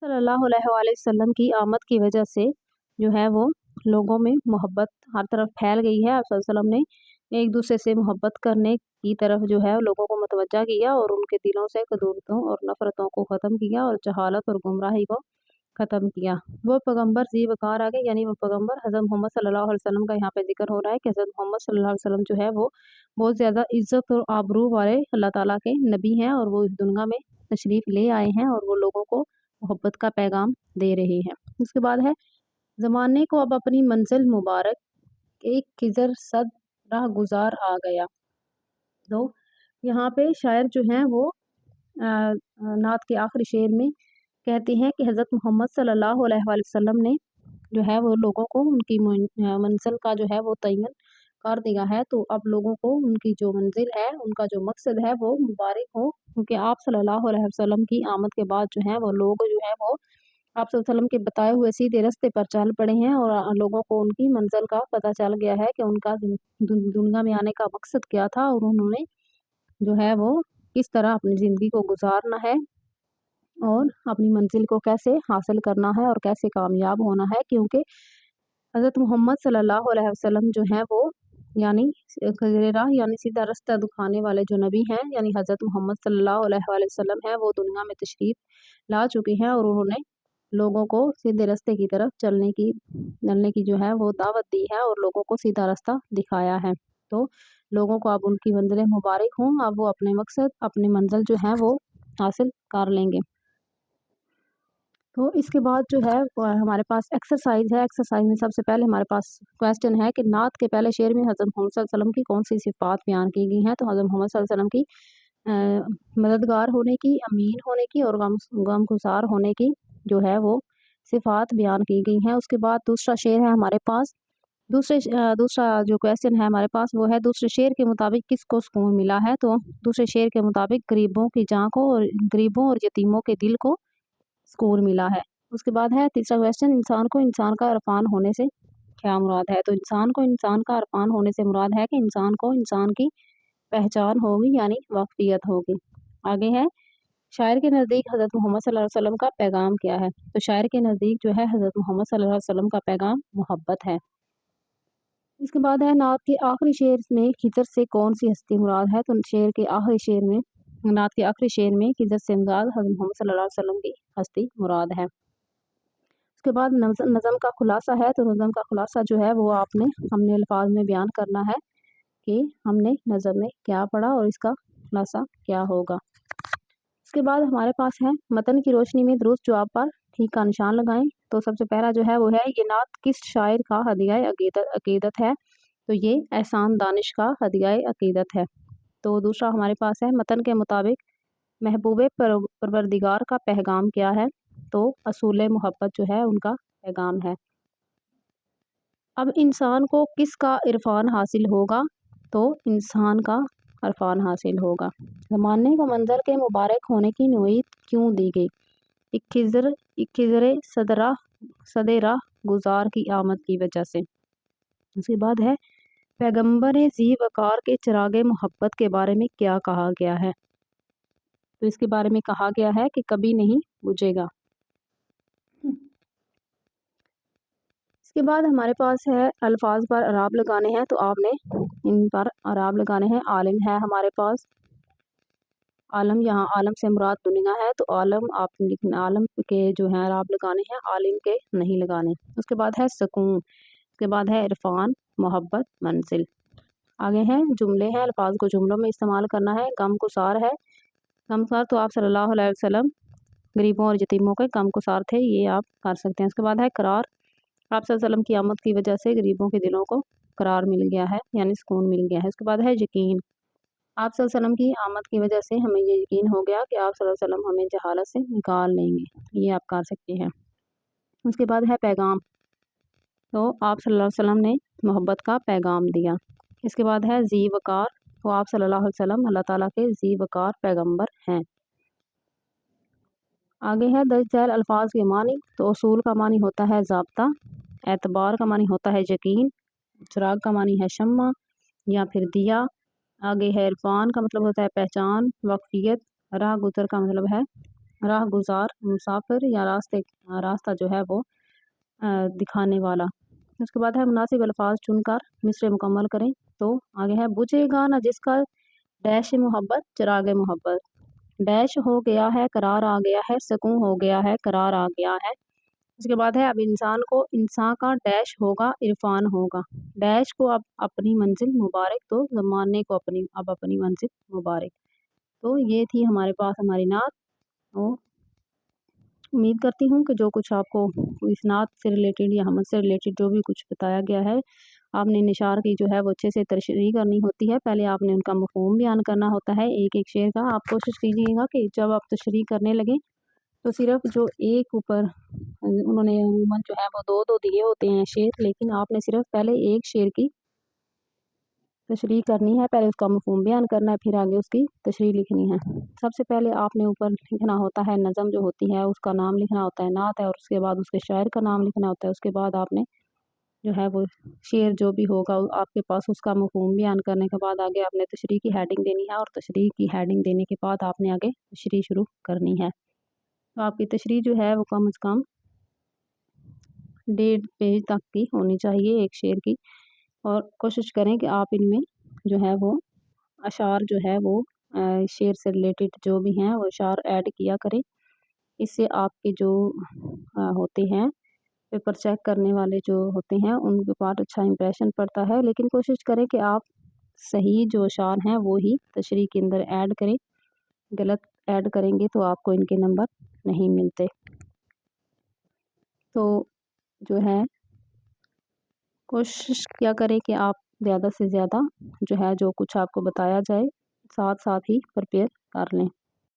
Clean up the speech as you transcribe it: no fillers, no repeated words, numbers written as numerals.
सल्लल्लाहु अलैहि वसल्लम की आमद की वजह से जो है वो लोगों में मोहब्बत हर तरफ फैल गई है। आप सल्लल्लाहु अलैहि वसल्लम ने एक दूसरे से मोहब्बत करने की तरफ जो है लोगों को मुतवज्जा किया और उनके दिलों से कदूरतों और नफ़रतों को ख़त्म किया और जहालत और गुमराही को ख़त्म किया। वो पैगम्बर ज़ी वक़ार आ गए, यानी वो पैगम्बर हज़रत मोहम्मद सल्लल्लाहु अलैहि वसल्लम का यहाँ पे ज़िक्र हो रहा है कि हज़रत मोहम्मद सल्लल्लाहु अलैहि वसल्लम जो है वो बहुत ज़्यादा इज़्ज़त और आबरू वाले अल्लाह ताला के नबी हैं और वो इस दुनिया में तशरीफ़ ले आए हैं और वो लोगों को मोहब्बत का पैगाम दे रहे हैं। उसके बाद है ज़माने को अब अपनी मंजिल मुबारक एक खिज़र सद राहगुज़ार आ गया। तो यहाँ पे शायर जो हैं वो नात के आखिरी शेर में कहते हैं कि हज़रत मोहम्मद सल्लल्लाहु अलैहि वसल्लम ने जो है वो लोगों को उनकी मंजिल का जो है वो तयन कर दिया है। तो अब लोगों को उनकी जो मंजिल है, उनका जो मकसद है वो मुबारक हो, क्योंकि आप सल्लल्लाहु अलैहि वसल्लम की आमद के बाद जो है वो लोग जो है वो आप सल्लल्लाहु अलैहि वसल्लम के बताए हुए सीधे रास्ते पर चल पड़े हैं और लोगों को उनकी मंजिल का पता चल गया है कि उनका दुनिया में आने का मकसद क्या था और उन्होंने जो है वो किस तरह अपनी ज़िंदगी को गुजारना है और अपनी मंजिल को कैसे हासिल करना है और कैसे कामयाब होना है। क्योंकि हज़रत मोहम्मद सल्लल्लाहु अलैहि वसल्लम जो हैं वो यानी खज़िर राह यानी सीधा रास्ता दिखाने वाले जो नबी हैं, यानी हज़रत मोहम्मद सल्लल्लाहु अलैहि वसल्लम हैं, वो दुनिया में तशरीफ़ ला चुके हैं और उन्होंने लोगों को सीधे रास्ते की तरफ चलने की जो है वो दावत दी है और लोगों को सीधा रास्ता दिखाया है। तो लोगों को अब उनकी मंजिलें मुबारक हों, अब वो अपने मकसद अपनी मंजिल जो है वो हासिल कर लेंगे। तो इसके बाद जो है हमारे पास एक्सरसाइज है। एक्सरसाइज में सबसे पहले हमारे पास क्वेश्चन है कि नात के पहले शेर में हज़रत मोहम्मद सल्लल्लाहु अलैहि वसल्लम की कौन सी सिफ़ात बयान की गई हैं। तो हज़रत मोहम्मद सल्लल्लाहु अलैहि वसल्लम की मददगार होने की, अमीन होने की और गमगुसार होने की जो है वो सिफ़ात बयान की गई हैं। उसके बाद दूसरा शेर है हमारे पास, दूसरा जो क्वेश्चन है हमारे पास वो है दूसरे शेर के मुताबिक किसको सुकून मिला है। तो दूसरे शेर के मुताबिक गरीबों की जान को और गरीबों और यतीमों के दिल को सुकून मिला है। उसके बाद है तीसरा क्वेश्चन, इंसान को इंसान का इरफान होने से क्या मुराद है। तो इंसान को इंसान का इरफान होने से मुराद है कि इंसान को इंसान की पहचान होगी, यानी वाकफियत होगी। आगे है शायर के नज़दीक हज़रत मोहम्मद सल्लल्लाहु अलैहि वसल्लम का पैगाम क्या है। तो शायर के नज़दीक जो है हज़रत मोहम्मद सल्लल्लाहु अलैहि वसल्लम का पैगाम मोहब्बत है। इसके बाद है नात के आखिरी शेर में खिज़र से कौन सी हस्ती मुराद है। तो शेर के आखिरी शेर में नात के आखिरी शेर में खिज़र से मुराद हज़रत मोहम्मद सल्लल्लाहु अलैहि वसल्लम की हस्ती मुराद है। उसके बाद नज़म का खुलासा है। तो नज़म का खुलासा जो है वो हमने अल्फाज में बयान करना है कि हमने नज़म में क्या पढ़ा और इसका खुलासा क्या होगा। इसके बाद हमारे पास है मतन की रोशनी में दुरुस्त जवाब पर ठीक का निशान लगाएं। तो सबसे पहला जो है वो है ये नात किस शायर का हदिया अकीदत है। तो ये एहसान दानिश का हदिया अकीदत है। तो दूसरा हमारे पास है मतन के मुताबिक महबूबे परवरदिगार का पैगाम क्या है। तो असूल मोहब्बत जो है उनका पैगाम है। अब इंसान को किसका इरफान हासिल होगा। तो इंसान का इरफान हासिल होगा। ज़माने को मंजर के मुबारक होने की नौईद क्यों दी गई। इक्खिज़र सदरा गुजार की आमद की वजह से। उसके बाद है पैगम्बर ज़ी वक़ार के चिरागे मोहब्बत के बारे में क्या कहा गया है। तो इसके बारे में कहा गया है कि कभी नहीं बुझेगा। इसके बाद हमारे पास है अल्फाज पर अराब लगाने हैं। तो आपने इन पर अराब लगाने हैं। आलिम है हमारे पास, आलम, यहाँ आलम से मुराद दुनिया है। तो आलम आपने लिखना, आलम के जो है अराब लगाने हैं, आलिम के नहीं लगाने। उसके बाद है सुकून, उसके बाद है इरफान, मोहब्बत, मंजिल। आगे हैं जुमले हैं, अल्फाज को जुमलों में इस्तेमाल करना है। गमगुसार है, गमगुसार तो आप सल्लल्लाहु अलैहि वसल्लम गरीबों और यतीमों के गमगुसार थे, ये आप कर सकते हैं। उसके बाद है करार, आप सल्लल्लाहु अलैहि वसल्लम की आमद की वजह से गरीबों के दिलों को करार मिल गया है, यानी सुकून मिल गया है। उसके बाद है यकीन, आप सल्लल्लाहु अलैहि वसल्लम की आमद की वजह से हमें ये यकीन हो गया कि आप सल्लल्लाहु अलैहि वसल्लम हमें जहालत से निकाल लेंगे, ये आप कर सकते हैं। उसके बाद है पैगाम, तो आप सल्लल्लाहु अलैहि वसल्लम ने मोहब्बत का पैगाम दिया। इसके बाद है ज़ी वक़ार, तो आप सल्लल्लाहु अलैहि वसल्लम अल्लाह ताला के ज़ी वक़ार पैगम्बर हैं। आगे है दर्ज झैल अल्फाज के मानी, तो उसूल का मानी होता है ज़ाब्ता, एतबार का मानी होता है यकीन, चिराग का मानी है शम्मा या फिर दिया। आगे है इरफान का मतलब होता है पहचान, वाकफियत, राह गुज़र का मतलब है राह गुज़ार, मुसाफ़िर या रास्ता जो है वो दिखाने वाला। उसके बाद है मुनासिब अल्फ़ाज़ चुनकर मिसरे मुकम्मल करें। तो आगे है बुझेगा ना जिसका डैश मोहब्बत चिराग मोहब्बत। डैश हो गया है, करार आ गया है, सुकून हो गया है, करार आ गया है। उसके बाद है अब इंसान को इंसान का डैश होगा, इरफान होगा। डैश को अब अपनी मंजिल मुबारक, तो ज़माने को अब अपनी मंजिल मुबारक। तो ये थी हमारे पास हमारी नात। तो उम्मीद करती हूँ कि जो कुछ आपको इस नात से रिलेटेड या हमद से रिलेटेड जो भी कुछ बताया गया है, आपने निशार की जो है वो अच्छे से तशरीह करनी होती है। पहले आपने उनका मफ़हूम बयान करना होता है एक-एक शेर का। आप कोशिश कीजिएगा कि जब आप तशरीह करने लगें तो सिर्फ़ जो एक ऊपर उन्होंने अमूमन जो है वो 2-2 दिए होते हैं शेर, लेकिन आपने सिर्फ़ पहले एक शेर की तशरीह करनी है। पहले उसका मफ़हूम बयान करना है, फिर आगे उसकी तशरीह लिखनी है। सबसे पहले आपने ऊपर लिखना होता है नज़म जो होती है उसका नाम लिखना होता है नात है, और उसके बाद उसके शायर का नाम लिखना होता है। उसके बाद आपने जो है वो शेर जो भी होगा आपके पास उसका मफ़हूम बयान करने के बाद आगे आपने तशरीह की हेडिंग देनी है, और तशरीह की हेडिंग देने के बाद आपने आगे तशरीह शुरू करनी है। तो आपकी तशरीह जो है वो कम से कम 1.5 पेज तक की होनी चाहिए एक शेर की, और कोशिश करें कि आप इनमें जो है वो अशार जो है वो शेर से रिलेटेड जो भी हैं वो अशार ऐड किया करें। इससे आपके जो होते हैं पेपर चेक करने वाले जो होते हैं उनके पास अच्छा इंप्रेशन पड़ता है। लेकिन कोशिश करें कि आप सही जो अशार हैं वो ही तशरीह के अंदर ऐड करें। गलत ऐड करेंगे तो आपको इनके नंबर नहीं मिलते। तो जो है कोशिश क्या करें कि आप ज़्यादा से ज़्यादा जो है जो कुछ आपको बताया जाए साथ-साथ ही प्रिपेयर कर लें।